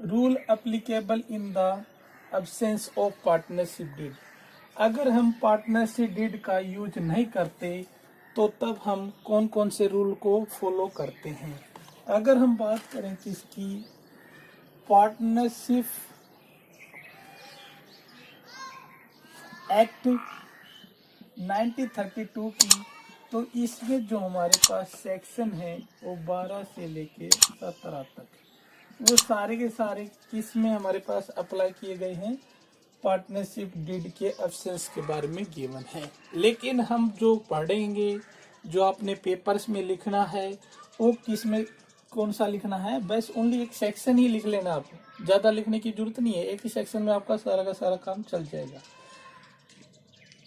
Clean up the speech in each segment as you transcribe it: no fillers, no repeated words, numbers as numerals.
Rule applicable in the absence of partnership deed. अगर हम partnership deed का use नहीं करते तो तब हम कौन कौन से रूल को फॉलो करते हैं। अगर हम बात करें किसकी, पार्टनरशिप एक्ट 1932 की, तो इसमें जो हमारे पास सेक्शन है वो 12 से लेके 17 तक, वो सारे के सारे किस में हमारे पास अप्लाई किए गए हैं, पार्टनरशिप डीड के एब्सेंस के बारे में गिवन है। लेकिन हम जो पढ़ेंगे, जो आपने पेपर्स में लिखना है, वो किस में कौन सा लिखना है, बस ओनली एक सेक्शन ही लिख लेना, आप ज़्यादा लिखने की जरूरत नहीं है, एक ही सेक्शन में आपका सारा का सारा काम चल जाएगा।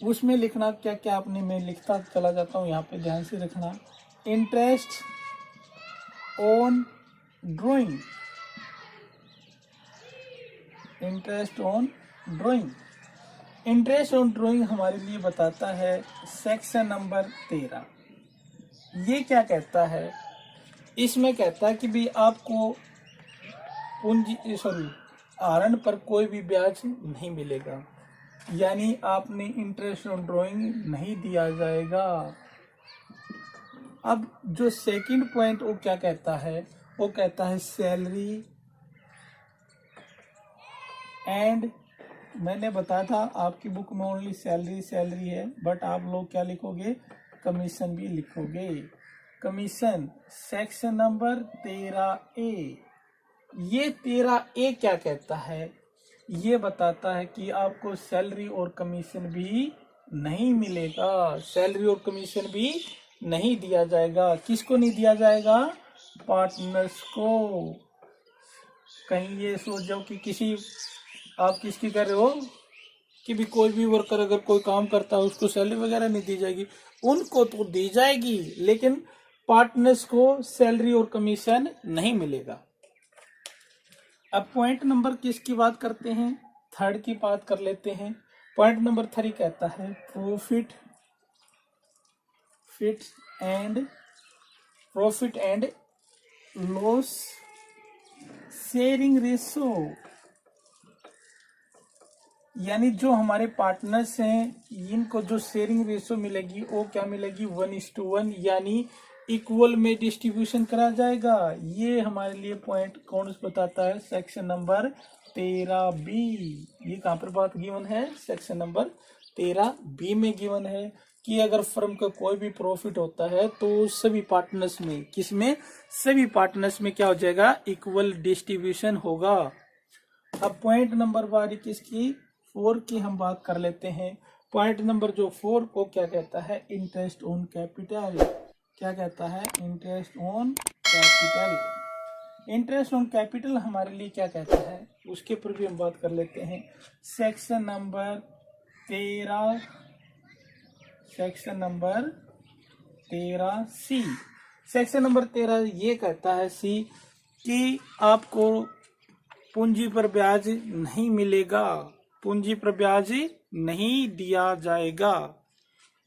उसमें लिखना क्या क्या आपने, मैं लिखता चला जाता हूँ, यहाँ पे ध्यान से रखना। Interest on drawing, interest on drawing, interest on drawing हमारे लिए बताता है सेक्शन नंबर 13। ये क्या कहता है, इसमें कहता है कि भी आपको पूंजी आहरण पर कोई भी ब्याज नहीं मिलेगा, यानी आपने इंटरेस्ट ऑन ड्राइंग नहीं दिया जाएगा। अब जो सेकंड पॉइंट वो क्या कहता है, वो कहता है सैलरी एंड, मैंने बताया था आपकी बुक में ओनली सैलरी सैलरी है, बट आप लोग क्या लिखोगे, कमीशन भी लिखोगे। Commission section number 13A। ये 13A क्या कहता है, ये बताता है कि आपको सैलरी और कमीशन भी नहीं मिलेगा, सैलरी और कमीशन भी नहीं दिया जाएगा। किसको नहीं दिया जाएगा, पार्टनर्स को। कहीं ये सोच जाओ कि किसी, आप किसकी कर रहे हो कि भी कोई भी वर्कर अगर कोई काम करता है उसको सैलरी वगैरह नहीं दी जाएगी, उनको तो दी जाएगी, लेकिन पार्टनर्स को सैलरी और कमीशन नहीं मिलेगा। अब पॉइंट नंबर किसकी बात करते हैं, थर्ड की बात कर लेते हैं। पॉइंट नंबर 3 कहता है profit and loss sharing ratio, यानी जो हमारे पार्टनर्स हैं इनको जो शेयरिंग रेशो मिलेगी वो क्या मिलेगी, 1:1, यानी इक्वल में डिस्ट्रीब्यूशन करा जाएगा। ये हमारे लिए पॉइंट कौन बताता है, सेक्शन नंबर 13B। ये कहाँ पर बात गिवन है, सेक्शन नंबर 13B में गिवन है कि अगर फर्म का कोई भी प्रॉफिट होता है तो सभी पार्टनर्स में, किसमें, सभी पार्टनर्स में क्या हो जाएगा, इक्वल डिस्ट्रीब्यूशन होगा। अब पॉइंट नंबर 12 किसकी, 4 की हम बात कर लेते हैं। पॉइंट नंबर जो 4 को क्या कहता है, इंटरेस्ट ऑन कैपिटल। क्या कहता है, interest on capital. Interest on capital हमारे लिए क्या कहता है, उसके ऊपर भी हम बात कर लेते हैं। Section number 13C, section number 13 ये कहता है सी कि आपको पूंजी पर ब्याज नहीं मिलेगा, पूंजी पर ब्याज नहीं दिया जाएगा।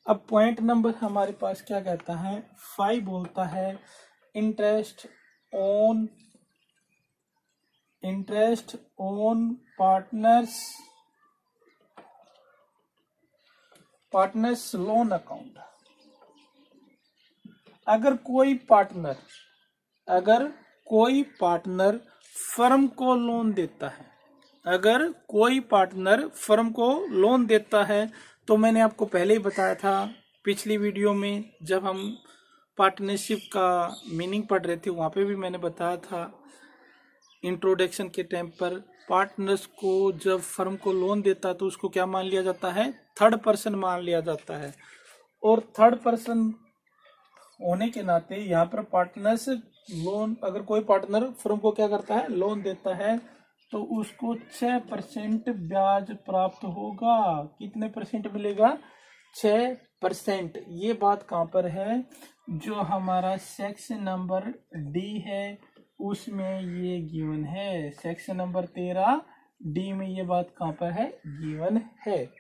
अब पॉइंट नंबर हमारे पास क्या कहता है, 5 बोलता है interest on partners loan account. अगर कोई पार्टनर फर्म को लोन देता है, अगर कोई पार्टनर फर्म को लोन देता है, तो मैंने आपको पहले ही बताया था पिछली वीडियो में, जब हम पार्टनरशिप का मीनिंग पढ़ रहे थे वहाँ पे भी मैंने बताया था इंट्रोडक्शन के टाइम पर, पार्टनर्स को जब फर्म को लोन देता है तो उसको क्या मान लिया जाता है, थर्ड पर्सन मान लिया जाता है। और थर्ड पर्सन होने के नाते यहाँ पर पार्टनर्स लोन, अगर कोई पार्टनर फर्म को क्या करता है, लोन देता है, तो उसको 6% ब्याज प्राप्त होगा। कितने परसेंट मिलेगा, 6%। ये बात कहाँ पर है, जो हमारा सेक्शन नंबर डी है उसमें ये गिवन है। सेक्शन नंबर 13D में ये बात कहाँ पर है, गिवन है।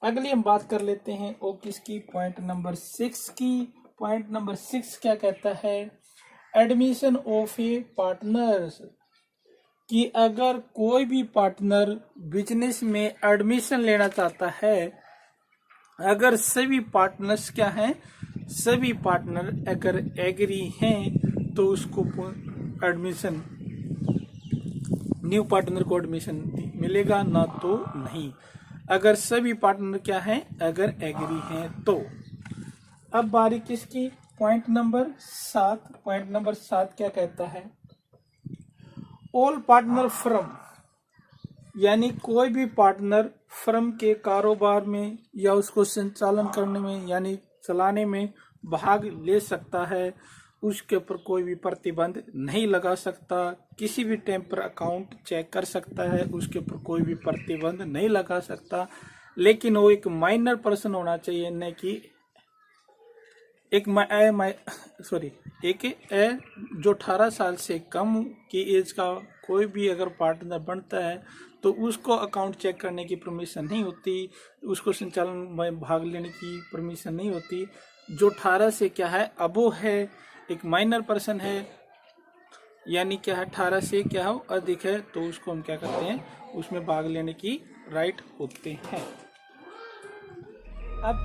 अगली हम बात कर लेते हैं ओ किसकी, पॉइंट नंबर 6 की। पॉइंट नंबर 6 क्या कहता है, एडमिशन ऑफ ए पार्टनर्स, कि अगर कोई भी पार्टनर बिजनेस में एडमिशन लेना चाहता है, अगर सभी पार्टनर्स क्या हैं, सभी पार्टनर अगर एग्री हैं तो उसको एडमिशन, न्यू पार्टनर को एडमिशन मिलेगा, ना तो नहीं। अगर सभी पार्टनर क्या हैं, अगर एग्री हैं तो। अब बारी किसकी, पॉइंट नंबर 7। पॉइंट नंबर 7 क्या कहता है, ऑल पार्टनर फर्म, यानी कोई भी पार्टनर फर्म के कारोबार में या उसको संचालन करने में यानी चलाने में भाग ले सकता है, उसके ऊपर कोई भी प्रतिबंध नहीं लगा सकता, किसी भी टाइम पर अकाउंट चेक कर सकता है, उसके ऊपर कोई भी प्रतिबंध नहीं लगा सकता। लेकिन वो एक माइनर पर्सन होना चाहिए, न कि एक जो 18 साल से कम की एज का कोई भी अगर पार्टनर बनता है तो उसको अकाउंट चेक करने की परमिशन नहीं होती, उसको संचालन में भाग लेने की परमिशन नहीं होती। जो 18 से क्या है अबो है, एक माइनर पर्सन है, यानी क्या है 18 से क्या हो अधिक है, तो उसको हम क्या करते हैं, उसमें भाग लेने की राइट होते हैं। अब